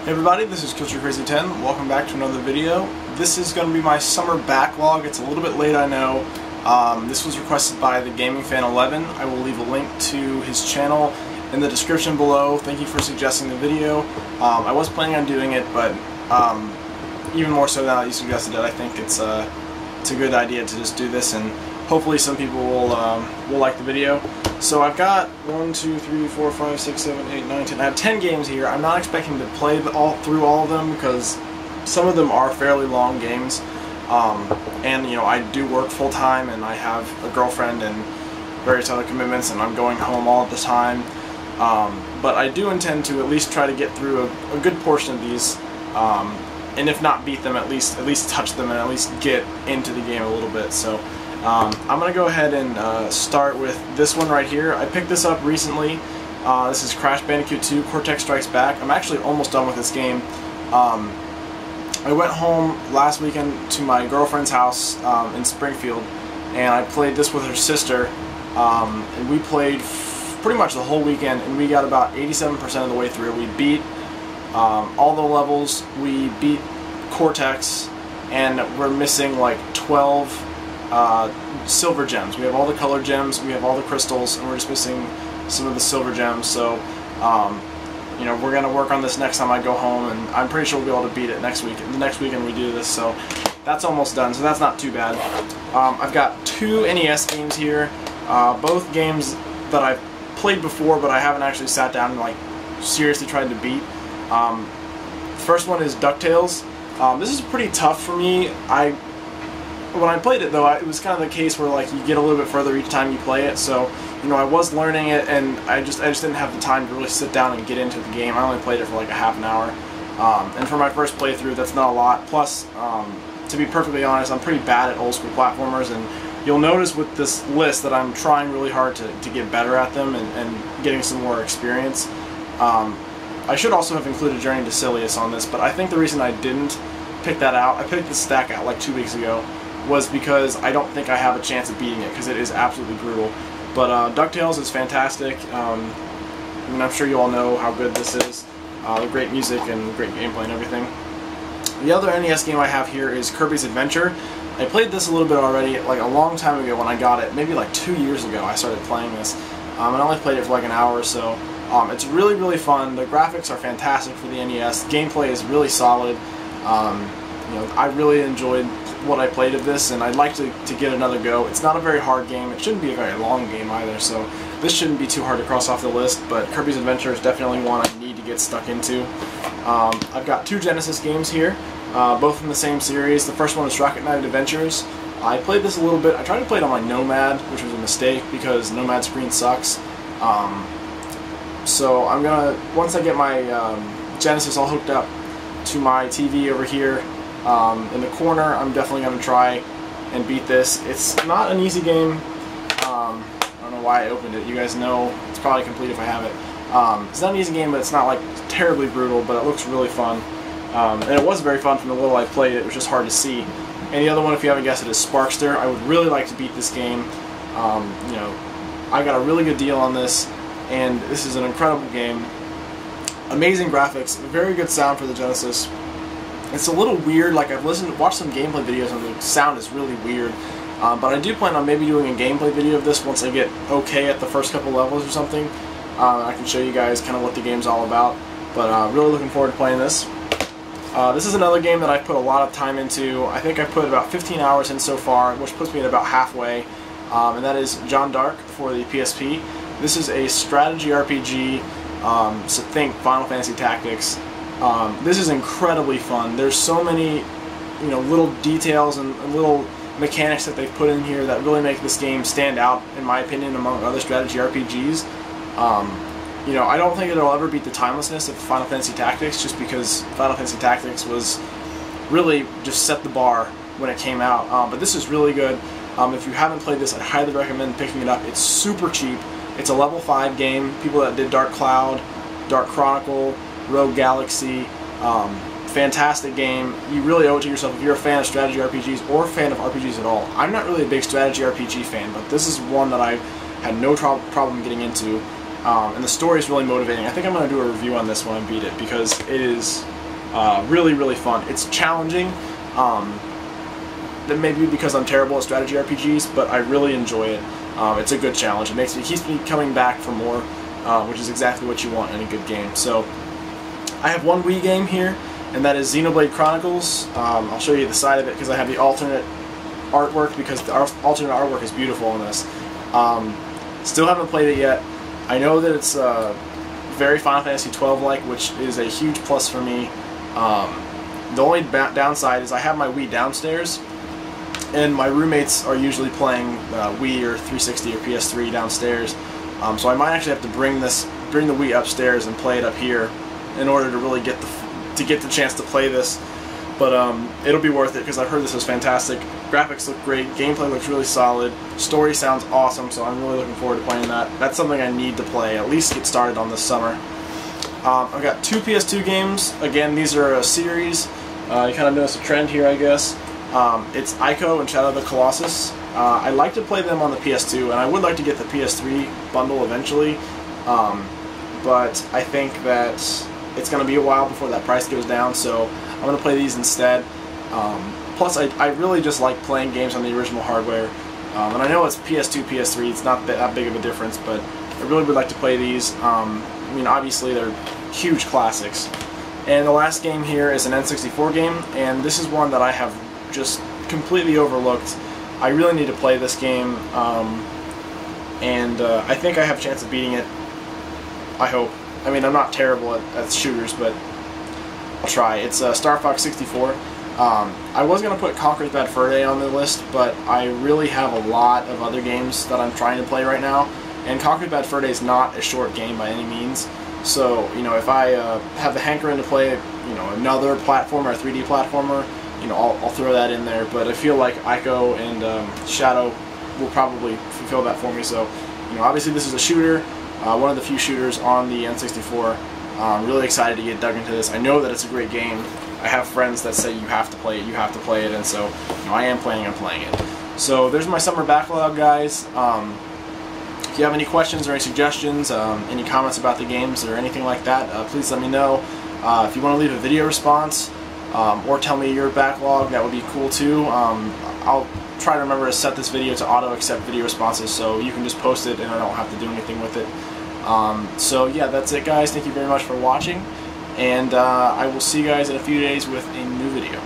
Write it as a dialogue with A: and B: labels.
A: Hey everybody, this is CrazyCrazy10. Welcome back to another video. This is going to be my summer backlog. It's a little bit late, I know. This was requested by the Gaming Fan 11. I will leave a link to his channel in the description below. Thank you for suggesting the video. I was planning on doing it, but even more so now that you suggested it, I think it's a good idea to just do this, and hopefully some people will like the video. So I've got 1, 2, 3, 4, 5, 6, 7, 8, 9, 10. I have 10 games here. I'm not expecting to play through all of them because some of them are fairly long games. And you know, I do work full time, and I have a girlfriend and various other commitments, and I'm going home all the time. But I do intend to at least try to get through a good portion of these, and if not beat them, at least touch them and at least get into the game a little bit. So I'm going to go ahead and start with this one right here. I picked this up recently. This is Crash Bandicoot 2 Cortex Strikes Back. I'm actually almost done with this game. I went home last weekend to my girlfriend's house in Springfield, and I played this with her sister, and we played pretty much the whole weekend, and we got about 87% of the way through. We beat all the levels, we beat Cortex, and we're missing like 12 silver gems. We have all the colored gems, we have all the crystals, and we're just missing some of the silver gems. So you know, we're gonna work on this next time I go home, and I'm pretty sure we'll be able to beat it next week. The next weekend we do this, so that's almost done. So that's not too bad. I've got 2 NES games here, both games that I've played before, but I haven't actually sat down and like seriously tried to beat. First one is DuckTales. This is pretty tough for me. When I played it though, it was kind of the case where like you get a little bit further each time you play it. So you know, I was learning it, and I just didn't have the time to really sit down and get into the game. I only played it for like a half an hour, and for my first playthrough, that's not a lot. Plus, to be perfectly honest, I'm pretty bad at old school platformers, and you'll notice with this list that I'm trying really hard to get better at them and getting some more experience. I should also have included Journey to Silius on this, but I think the reason I didn't pick that out, I picked the stack out like 2 weeks ago, was because I don't think I have a chance of beating it, because it is absolutely brutal. But DuckTales is fantastic. I mean, I'm sure you all know how good this is. The great music and great gameplay and everything. The other NES game I have here is Kirby's Adventure. I played this a little bit already, like a long time ago when I got it. Maybe like 2 years ago I started playing this. And I only played it for like an hour or so. It's really, really fun. The graphics are fantastic for the NES. The gameplay is really solid. You know, I really enjoyed what I played of this, and I'd like to get another go. It's not a very hard game. It shouldn't be a very long game either, so this shouldn't be too hard to cross off the list, but Kirby's Adventure is definitely one I need to get stuck into. I've got 2 Genesis games here, both from the same series. The first one is Rocket Knight Adventures. I played this a little bit. I tried to play it on my Nomad, which was a mistake because Nomad screen sucks. So I'm gonna, once I get my Genesis all hooked up to my TV over here in the corner, I'm definitely going to try and beat this. It's not an easy game. I don't know why I opened it. You guys know it's probably complete if I have it. It's not an easy game, but it's not like terribly brutal, but it looks really fun. And it was very fun from the little I played it. It was just hard to see. And the other one, if you haven't guessed it, is Sparkster. I would really like to beat this game. You know, I got a really good deal on this, and this is an incredible game. Amazing graphics, very good sound for the Genesis. It's a little weird, like I've watched some gameplay videos and the sound is really weird. But I do plan on maybe doing a gameplay video of this once I get okay at the first couple levels or something. I can show you guys kind of what the game's all about. But really looking forward to playing this. This is another game that I've put a lot of time into. I think I've put about 15 hours in so far, which puts me at about halfway. And that is John Dark for the PSP. This is a strategy RPG, so think Final Fantasy Tactics. This is incredibly fun. There's so many, you know, little details and little mechanics that they've put in here that really make this game stand out, in my opinion, among other strategy RPGs. You know, I don't think it'll ever beat the timelessness of Final Fantasy Tactics, just because Final Fantasy Tactics was really just set the bar when it came out. But this is really good. If you haven't played this, I highly recommend picking it up. It's super cheap. It's a level 5 game. People that did Dark Cloud, Dark Chronicle, Rogue Galaxy, fantastic game. You really owe it to yourself if you're a fan of strategy RPGs or a fan of RPGs at all. I'm not really a big strategy RPG fan, but this is one that I had no problem getting into. And the story is really motivating. I think I'm going to do a review on this when I beat it, because it is Really, really fun. It's challenging. That may be because I'm terrible at strategy RPGs, but I really enjoy it. It's a good challenge. It keeps me coming back for more, which is exactly what you want in a good game. So I have one Wii game here, and that is Xenoblade Chronicles. I'll show you the side of it because I have the alternate artwork, because the alternate artwork is beautiful in this. Still haven't played it yet. I know that it's very Final Fantasy XII-like, which is a huge plus for me. The only downside is I have my Wii downstairs, and my roommates are usually playing Wii or 360 or PS3 downstairs. So I might actually have to bring the Wii upstairs and play it up here in order to really get the chance to play this. But it'll be worth it because I've heard this is fantastic. Graphics look great, gameplay looks really solid, story sounds awesome, so I'm really looking forward to playing that. That's something I need to play, at least get started on this summer. I've got 2 PS2 games. Again, these are a series. You kind of notice a trend here, I guess. It's Ico and Shadow of the Colossus. I like to play them on the PS2, and I would like to get the PS3 bundle eventually, but I think that it's going to be a while before that price goes down, so I'm going to play these instead. Plus, I really just like playing games on the original hardware, and I know it's PS2, PS3, it's not that big of a difference, but I really would like to play these. I mean, obviously they're huge classics. And the last game here is an N64 game, and this is one that I have just completely overlooked. I really need to play this game, and I think I have a chance of beating it. I hope. I mean, I'm not terrible at shooters, but I'll try. It's Star Fox 64. I was going to put Conker's Bad Fur Day on the list, but I really have a lot of other games that I'm trying to play right now, and Conker's Bad Fur Day is not a short game by any means. So, you know, if I have the hankering to play, you know, another platformer, a 3D platformer, you know, I'll throw that in there. But I feel like Ico and Shadow will probably fulfill that for me. So, you know, obviously this is a shooter, one of the few shooters on the N64. I'm really excited to get dug into this. I know that it's a great game. I have friends that say you have to play it, and so, you know, I am planning on playing it. So there's my summer backlog, guys. If you have any questions or any suggestions, any comments about the games or anything like that, please let me know. If you want to leave a video response or tell me your backlog, that would be cool too. I'll try to remember to set this video to auto-accept video responses so you can just post it and I don't have to do anything with it. So yeah, that's it, guys. Thank you very much for watching, and I will see you guys in a few days with a new video.